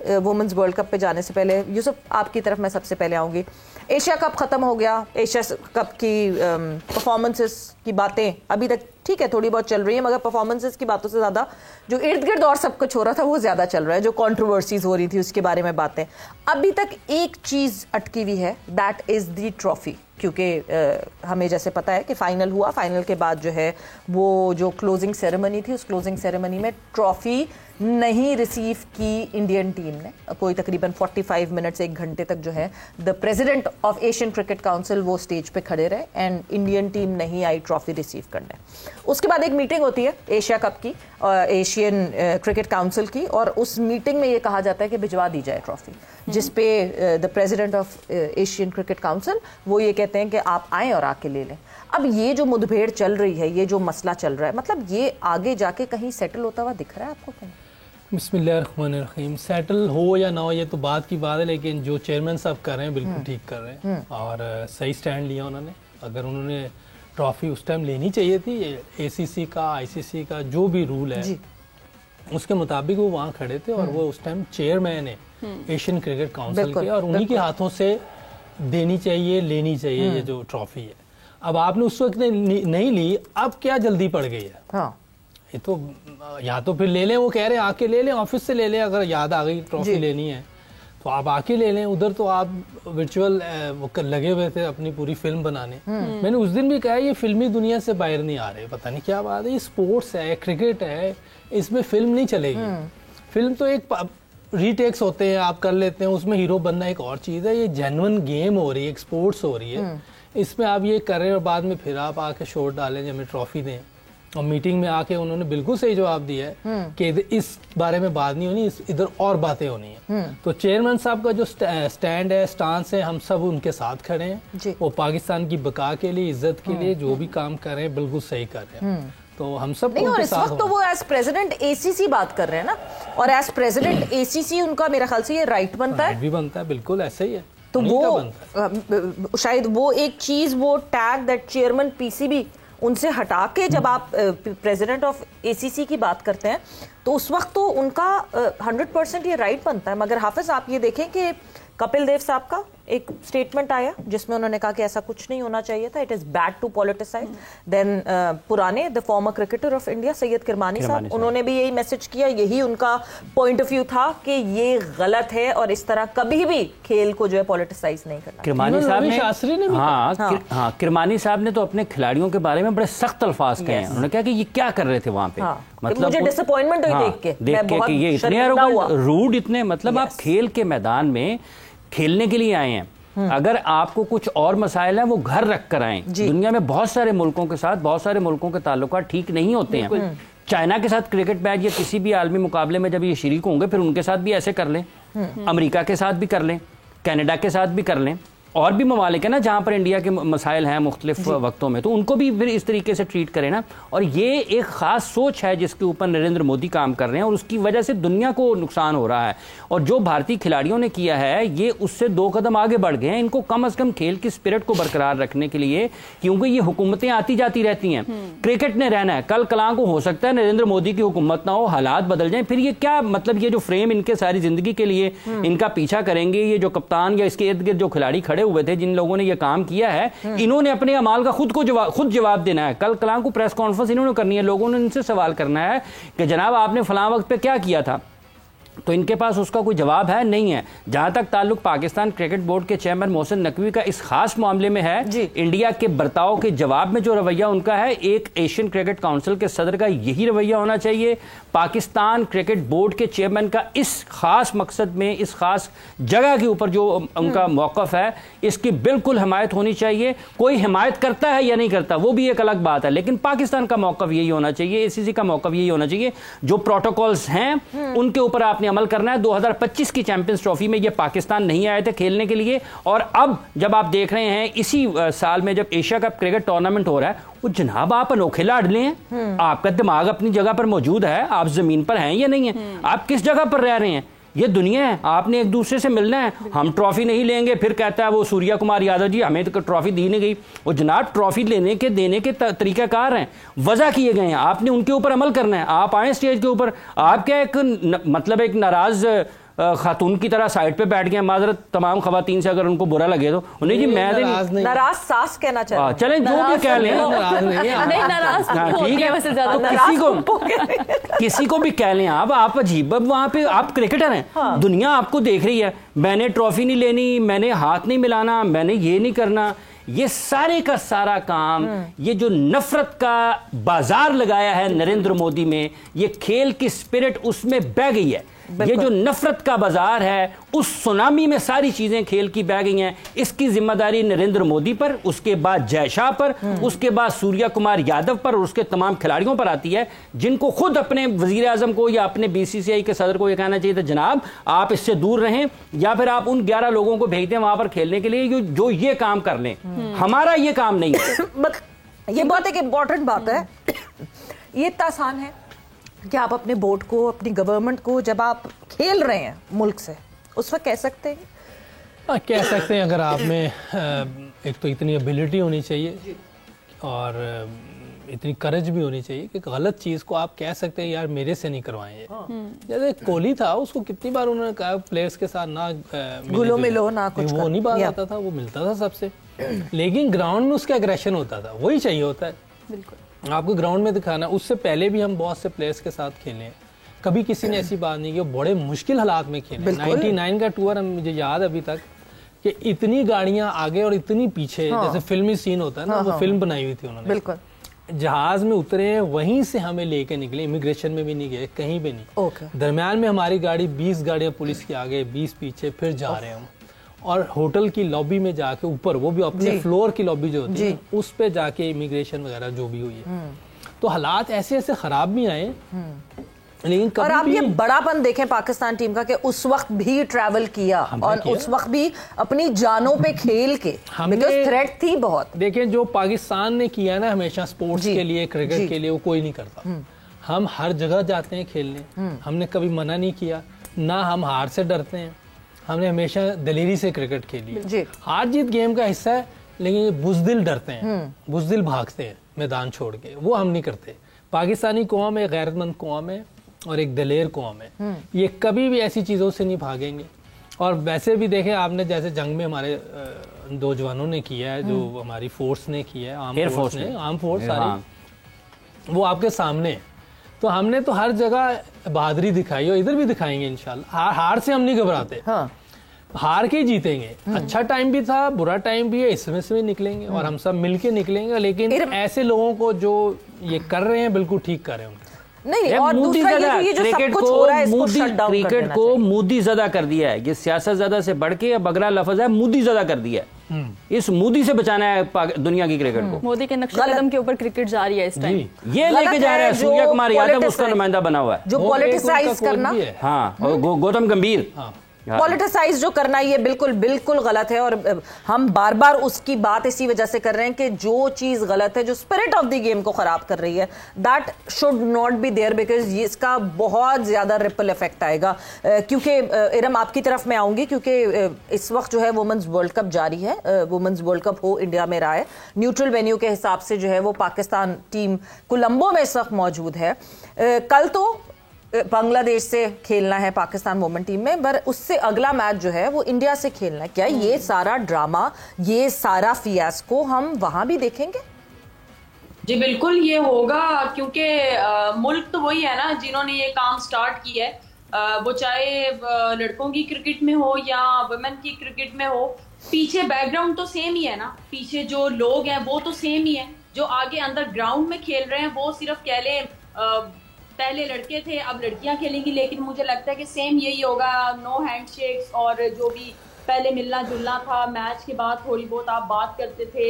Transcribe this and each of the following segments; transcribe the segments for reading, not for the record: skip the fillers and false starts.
Women's world cup पे जाने से पहले यूसुफ आपकी तरफ मैं सबसे पहले आऊँगी। एशिया कप ख़त्म हो गया, एशिया कप की परफॉर्मेंसेस की बातें अभी तक ठीक है थोड़ी बहुत चल रही है, मगर परफॉर्मेंसेस की बातों से ज़्यादा जो इर्द गिर्द और सब कुछ हो रहा था वो ज़्यादा चल रहा है, जो कंट्रोवर्सीज हो रही थी उसके बारे में बातें। अभी तक एक चीज़ अटकी हुई है, दैट इज़ दी ट्रॉफी, क्योंकि हमें जैसे पता है कि फाइनल हुआ, फाइनल के बाद जो है वो जो क्लोजिंग सेरेमनी थी, उस क्लोजिंग सेरेमनी में ट्रॉफी नहीं रिसीव की इंडियन टीम ने। कोई तकरीबन 45 मिनट्स, 1 घंटे तक जो है the president of Asian cricket council वो स्टेज पे खड़े रहे एंड इंडियन टीम नहीं आई ट्रॉफी रिसीव करने। उसके बाद एक मीटिंग होती है एशिया कप की, एशियन क्रिकेट काउंसिल की, और उस मीटिंग में ये कहा जाता है कि भिजवा दी जाए ट्रॉफी, जिसपे the president of Asian cricket council वो ये कहते हैं कि आप आएँ और आके ले लें। अब ये जो मुठभेड़ चल रही है, ये जो मसला चल रहा है, मतलब ये आगे जाके कहीं सेटल होता हुआ दिख रहा है आपको कहीं? बिस्मिल्लाहिर्रहमानिर्रहीम। सेटल हो या ना हो ये तो बात की बात है, लेकिन जो चेयरमैन साहब कर रहे हैं बिल्कुल ठीक कर रहे हैं और सही स्टैंड लिया उन्होंने। अगर उन्होंने ट्रॉफी उस टाइम लेनी चाहिए थी, एसीसी का आईसीसी का जो भी रूल है उसके मुताबिक वो वहाँ खड़े थे और वो उस टाइम चेयरमैन है एशियन क्रिकेट काउंसिल के, और उन्हीं के हाथों से देनी चाहिए, लेनी चाहिए ये जो ट्रॉफी है। अब आपने उस वक्त नहीं ली, अब क्या जल्दी पड़ गई है? हाँ। ये तो या तो फिर ले लें, वो कह रहे हैं आके ले लें, ऑफिस से ले लें, अगर याद आ गई ट्रॉफी लेनी है तो आप आके ले लें। उधर तो आप वर्चुअल लगे हुए थे अपनी पूरी फिल्म बनाने। मैंने उस दिन भी कहा ये फिल्मी दुनिया से बाहर नहीं आ रहे, पता नहीं क्या बात है, ये स्पोर्ट्स है, क्रिकेट है, इसमें फिल्म नहीं चलेगी। फिल्म तो एक रीटेक्स होते हैं, आप कर लेते हैं, उसमें हीरो बनना एक और चीज़ है। ये जेन्युइन गेम हो रही है, एक स्पोर्ट्स हो रही है, इसमें आप ये कर रहे हैं और बाद में फिर आप आके शोर डालें हमें ट्रॉफी दें। और मीटिंग में आके उन्होंने बिल्कुल सही जवाब दिया है कि इस बारे में बात नहीं होनी, इधर और बातें होनी है। तो चेयरमैन साहब का जो स्टैंड है, स्टांस है, हम सब उनके साथ खड़े हैं। वो पाकिस्तान की बका के लिए, इज्जत के लिए जो भी काम कर रहे हैं बिल्कुल सही कर रहे हैं। तो हम सब नहीं, और इस वक्त तो वो एज प्रेसिडेंट एसीसी बात कर रहे हैं ना, और एज प्रेसिडेंट एसीसी उनका मेरे ख्याल से ये राइट बनता है, भी बनता है, बिल्कुल ऐसा ही है। तो वो शायद वो एक चीज, वो टैग दैट चेयरमैन पीसीबी उनसे हटा के जब आप प्रेसिडेंट ऑफ एसीसी की बात करते हैं तो उस वक्त तो उनका 100% ये राइट बनता है। मगर हाफिज आप ये देखें कि कपिल देव साहब का एक स्टेटमेंट आया जिसमें उन्होंने कहा कि ऐसा कुछ नहीं होना चाहिए था, it is bad to politicise. Then पुराने the former cricketer of India Syed Kirmani साहब, उन्होंने भी यही मैसेज किया, यही उनका पॉइंट ऑफ व्यू था कि ये गलत है और इस तरह कभी भी खेल को जो है पॉलिटिसाइज नहीं करना। किरमानी साहब ने, शास्त्री ने हाँ, किरमानी साहब ने तो अपने खिलाड़ियों के बारे में बड़े सख्त अल्फाज कहे हैं। उन्होंने कहा कि ये क्या कर रहे थे वहां पे, मतलब मुझे डिसअपॉइंटमेंट हुई देख के कि ये इतने रूड, इतने मतलब आप खेल के मैदान में खेलने के लिए आए हैं, अगर आपको कुछ और मसाइल है वो घर रख कर आए। दुनिया में बहुत सारे मुल्कों के साथ, बहुत सारे मुल्कों के ताल्लुकात ठीक नहीं होते हैं। चाइना के साथ क्रिकेट मैच या किसी भी आलमी मुकाबले में जब ये शरीक होंगे फिर उनके साथ भी ऐसे कर लें, अमेरिका के साथ भी कर लें, कनाडा के साथ भी कर लें, और भी ममालिक है ना जहाँ पर इंडिया के मसाइल हैं मुख्तलिफ वक्तों में, तो उनको भी फिर इस तरीके से ट्रीट करें ना। और ये एक ख़ास सोच है जिसके ऊपर नरेंद्र मोदी काम कर रहे हैं और उसकी वजह से दुनिया को नुकसान हो रहा है। और जो भारतीय खिलाड़ियों ने किया है ये उससे 2 कदम आगे बढ़ गए हैं। इनको कम अज़ कम खेल की स्पिरिट को बरकरार रखने के लिए, क्योंकि ये हुकूमतें आती जाती रहती हैं, क्रिकेट ने रहना है, कल कलां को हो सकता है नरेंद्र मोदी की हुकूमत ना हो, हालात बदल जाएं, फिर ये क्या मतलब ये जो फ्रेम इनके सारी जिंदगी के लिए इनका पीछा करेंगे, ये जो कप्तान या इसके इर्द गिर्द जो खिलाड़ी खड़े हुए थे जिन लोगों ने ये काम किया है, इन्होंने अपने अमाल का खुद जवाब देना है। कल कलां को प्रेस कॉन्फ्रेंस इन्होंने करनी है, लोगों ने इनसे सवाल करना है कि जनाब आपने फलां वक्त पे क्या किया था, तो इनके पास उसका कोई जवाब है नहीं है। जहां तक ताल्लुक पाकिस्तान क्रिकेट बोर्ड के चेयरमैन मोहसिन नकवी का इस खास मामले में है, इंडिया के बर्ताव के जवाब में जो रवैया उनका है, एक एशियन क्रिकेट काउंसिल के सदर का यही रवैया होना चाहिए। पाकिस्तान क्रिकेट बोर्ड के चेयरमैन का इस खास मकसद में, इस खास जगह के ऊपर जो उनका मौक़िफ़ है, इसकी बिल्कुल हिमायत होनी चाहिए। कोई हिमायत करता है या नहीं करता वो भी एक अलग बात है, लेकिन पाकिस्तान का मौक़िफ़ यही होना चाहिए, एसीसी का मौक़िफ़ यही होना चाहिए। जो प्रोटोकॉल्स हैं उनके ऊपर आपने अमल करना है। 2025 की चैंपियंस ट्रॉफी में ये पाकिस्तान नहीं आए थे खेलने के लिए, और अब जब आप देख रहे हैं इसी साल में जब एशिया कप क्रिकेट टूर्नामेंट हो रहा है, वो जनाब आप अनोखे लाडले हैं, आपका दिमाग अपनी जगह पर मौजूद है, आप जमीन पर हैं या नहीं है, आप किस जगह पर रह रहे हैं? ये दुनिया है, आपने एक दूसरे से मिलना है। हम ट्रॉफी नहीं लेंगे, फिर कहता है वो सूर्या कुमार यादव जी हमें तो ट्रॉफी दी नहीं गई। वो जनाब ट्रॉफी लेने के देने के तरीकाकार हैं, वजह किए गए हैं, आपने उनके ऊपर अमल करना है। आप आए स्टेज के ऊपर, आप क्या एक मतलब एक नाराज खातून की तरह साइड पे बैठ गए, माजरत तमाम खवातीन से अगर उनको बुरा लगे तो उन्हें जी मैं नाराज सास कहना चाहिए, चलें जो भी कह लें, ठीक है, किसी को भी कह लें आप अजीब, वहां पे आप क्रिकेटर हैं, दुनिया आपको देख रही है, मैंने ट्रॉफी नहीं लेनी, मैंने हाथ नहीं मिलाना, मैंने ये नहीं करना, ये सारे का सारा काम, ये जो नफरत का बाजार लगाया है नरेंद्र मोदी में, ये खेल की स्पिरिट उसमें बह गई है। ये जो नफरत का बाजार है, उस सुनामी में सारी चीजें खेल की बह गई हैं। इसकी जिम्मेदारी नरेंद्र मोदी पर, उसके बाद जय शाह पर, उसके बाद सूर्या कुमार यादव पर और उसके तमाम खिलाड़ियों पर आती है, जिनको खुद अपने वजीर आजम को या अपने बीसीसीआई के सदर को यह कहना चाहिए था, जनाब आप इससे दूर रहें, या फिर आप उन 11 लोगों को भेज दें वहां पर खेलने के लिए जो ये काम कर लें। हमारा ये काम नहीं है। ये बहुत एक इंपॉर्टेंट बात है। ये इतना आसान है कि आप अपने बोर्ड को, अपनी गवर्नमेंट को, जब आप खेल रहे हैं मुल्क से, उस वक्त कह सकते हैं, कह सकते हैं। अगर आप में एक तो इतनी एबिलिटी होनी चाहिए और इतनी करज भी होनी चाहिए कि गलत चीज को आप कह सकते हैं, यार मेरे से नहीं करवाएं। जैसे कोहली था, उसको कितनी बार उन्होंने कहा प्लेयर्स के साथ ना घुलो मिलो ना कुछ, वो नहीं बात आता था, वो मिलता था सबसे, लेकिन ग्राउंड में उसका एग्रेशन होता था, वही चाहिए होता है। बिल्कुल आपको ग्राउंड में दिखाना। उससे पहले भी हम बहुत से प्लेयर्स के साथ खेले हैं, कभी किसी ने ऐसी बात नहीं की, बड़े मुश्किल हालात में खेले। 99 का टूर मुझे याद अभी तक कि इतनी गाड़ियां आगे और इतनी पीछे, जैसे फिल्मी सीन होता है ना, वो फिल्म बनाई हुई थी उन्होंने। बिल्कुल। जहाज में उतरे, वहीं से हमें लेके निकले, इमिग्रेशन में भी नहीं गए, कहीं भी नहीं। दरम्यान में हमारी गाड़ी 20 गाड़ियां पुलिस की आगे, 20 पीछे, फिर जा रहे हैं हम, और होटल की लॉबी में जाके ऊपर, वो भी अपने फ्लोर की लॉबी जो होती है उस पे जाके इमिग्रेशन वगैरह जो भी हुई है। तो हालात ऐसे ऐसे खराब भी आए, लेकिन और आप ये बड़ापन देखें पाकिस्तान टीम का कि उस वक्त भी ट्रैवल किया और उस वक्त भी अपनी जानों पे खेल के, बिकॉज़ थ्रेट थी बहुत। देखें जो पाकिस्तान ने किया ना हमेशा स्पोर्ट्स के लिए, क्रिकेट के लिए, वो कोई नहीं करता। हम हर जगह जाते हैं खेलने, हमने कभी मना नहीं किया, ना हम हार से डरते हैं, हमने हमेशा दलेरी से क्रिकेट खेली। हार जीत गेम का हिस्सा है, लेकिन बुज़दिल डरते हैं, बुज़दिल भागते हैं मैदान छोड़ के, वो हम नहीं करते। पाकिस्तानी कौम एक गैरतमंद कौम है और एक दलेर कौम है, ये कभी भी ऐसी चीज़ों से नहीं भागेंगे। और वैसे भी देखें आपने, जैसे जंग में हमारे 2 जवानों ने किया है, जो हमारी फोर्स ने किया है, आर्म फोर्स सारी, वो आपके सामने है। तो हमने तो हर जगह बहादुरी दिखाई और इधर भी दिखाएंगे इंशाल्लाह। हार से हम नहीं घबराते, हार के ही जीतेंगे। अच्छा टाइम भी था, बुरा टाइम भी है, इसमें से भी निकलेंगे और हम सब मिलके निकलेंगे। लेकिन ऐसे लोगों को जो ये कर रहे हैं, बिल्कुल ठीक कर रहे हैं। नहीं, और दूसरा ये जो सब कुछ हो रहा है, इसको शट डाउन कर देना चाहिए। क्रिकेट को मोदी ज़्यादा कर दिया है, ये सियासत ज़्यादा से बढ़ के अब अगला लफ्ज है मोदी ज़्यादा कर दिया है। इस मोदी से बचाना है दुनिया की क्रिकेट को। मोदी के नक्शे कदम के ऊपर क्रिकेट जा रही है इस टाइम, ये लेके जा रहा है। सूर्या कुमार यादव उसका नुमाइंदा बना हुआ है, जो पॉलिटिसाइज करना, हाँ, और गौतम गंभीर पॉलिटिसाइज जो करना, ये बिल्कुल बिल्कुल गलत है। और हम बार बार उसकी बात इसी वजह से कर रहे हैं कि जो चीज गलत है, जो स्पिरिट ऑफ द गेम को खराब कर रही है, that should not be there, because इसका बहुत ज्यादा रिपल इफेक्ट आएगा। क्योंकि इरम आपकी तरफ मैं आऊंगी, क्योंकि इस वक्त जो है वुमेन्स वर्ल्ड कप जारी है। वुमेन्स वर्ल्ड कप हो इंडिया में रहा है, न्यूट्रल वेन्यू के हिसाब से जो है वो पाकिस्तान टीम कोलंबो में इस वक्त मौजूद है। कल तो बांग्लादेश से खेलना है पाकिस्तान वुमेन टीम में, पर उससे अगला मैच जो है वो इंडिया से खेलना है। क्या ये सारा ड्रामा, ये सारा फियास्को हम वहां भी देखेंगे? जी बिल्कुल ये होगा, क्योंकि मुल्क तो वही है ना जिन्होंने ये काम स्टार्ट किया है, वो चाहे लड़कों की क्रिकेट में हो या वुमेन की क्रिकेट में हो, पीछे बैकग्राउंड तो सेम ही है ना, पीछे जो लोग हैं वो तो सेम ही है, जो आगे अंदर ग्राउंड में खेल रहे हैं वो सिर्फ कह लें पहले लड़के थे अब लड़कियां खेलेंगी, लेकिन मुझे लगता है कि सेम यही होगा। नो हैंडशेक्स और जो भी पहले मिलना जुलना था, मैच के बाद थोड़ी बहुत आप बात करते थे,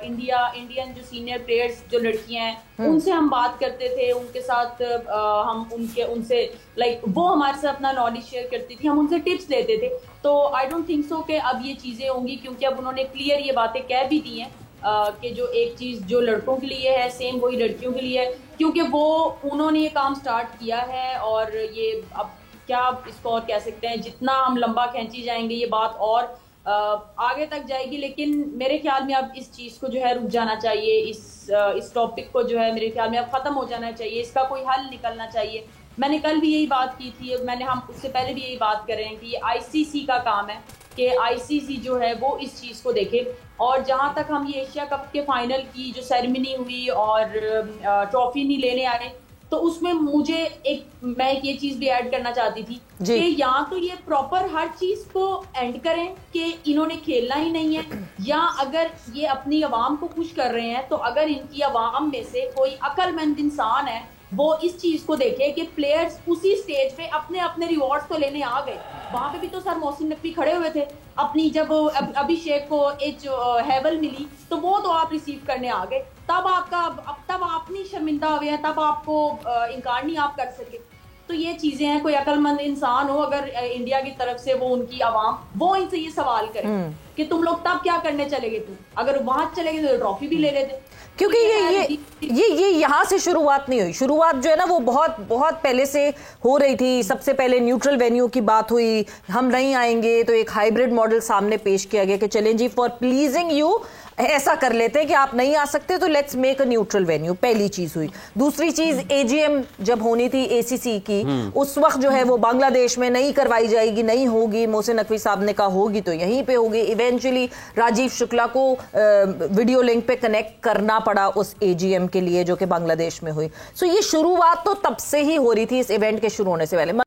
इंडियन जो सीनियर प्लेयर्स जो लड़कियां हैं उनसे हम बात करते थे, उनके साथ हम उनसे लाइक वो हमारे साथ अपना नॉलेज शेयर करती थी, हम उनसे टिप्स लेते थे। तो आई डोंट थिंक सो कि अब ये चीज़ें होंगी, क्योंकि अब उन्होंने क्लियर ये बातें कह भी दी हैं कि जो एक चीज़ जो लड़कों के लिए है सेम वही लड़कियों के लिए है, क्योंकि वो उन्होंने ये काम स्टार्ट किया है। और ये अब क्या इसको और कह सकते हैं, जितना हम लंबा खींची जाएंगे ये बात और आगे तक जाएगी। लेकिन मेरे ख्याल में अब इस चीज़ को जो है रुक जाना चाहिए, इस टॉपिक को जो है मेरे ख्याल में अब ख़त्म हो जाना चाहिए, इसका कोई हल निकलना चाहिए। मैंने कल भी यही बात की थी, हम उससे पहले भी यही बात कर रहे हैं कि ये आईसीसी का काम है कि आईसीसी जो है वो इस चीज़ को देखे। और जहां तक हम ये एशिया कप के फाइनल की जो सेरेमनी हुई और ट्रॉफी नहीं लेने आए, तो उसमें मैं ये चीज भी ऐड करना चाहती थी कि या तो ये प्रॉपर हर चीज को एंड करें कि इन्होंने खेलना ही नहीं है, या अगर ये अपनी आवाम को खुश कर रहे हैं तो अगर इनकी आवाम में से कोई अक्लमंद इंसान है वो इस चीज को देखे कि प्लेयर्स उसी स्टेज पे अपने अपने रिवॉर्ड्स तो लेने आ गए। वहां पे भी तो सर मोहसिन नकवी खड़े हुए थे अपनी, जब अभिषेक को एच हैवल मिली तो वो तो आप रिसीव करने आ गए, तब आप नहीं शर्मिंदा हुए हैं, तब आपको इनकार नहीं आप कर सके। तो ये चीजें हैं, कोई अक्लमंद इंसान हो अगर इंडिया की तरफ से, वो उनकी आवाम वो इनसे ये सवाल करे कि तुम लोग तब क्या करने चले गए थे, अगर वहां चले गए तो ट्रॉफी भी ले लेते। क्योंकि ये यहाँ से शुरुआत नहीं हुई, शुरुआत जो है ना वो बहुत बहुत पहले से हो रही थी। सबसे पहले न्यूट्रल वेन्यू की बात हुई, हम नहीं आएंगे, तो एक हाइब्रिड मॉडल सामने पेश किया गया कि चलें जी फॉर प्लीजिंग यू ऐसा कर लेते हैं कि आप नहीं आ सकते तो let's make a neutral venue, पहली चीज हुई। दूसरी चीज एजीएम जब होनी थी एसीसी की, उस वक्त जो है वो बांग्लादेश में नहीं करवाई जाएगी, नहीं होगी, मोहसिन नकवी साहब ने कहा होगी तो यहीं पे होगी। इवेंचुअली राजीव शुक्ला को वीडियो लिंक पे कनेक्ट करना पड़ा उस एजीएम के लिए जो कि बांग्लादेश में हुई। सो ये शुरुआत तो तब से ही हो रही थी इस इवेंट के शुरू होने से पहले।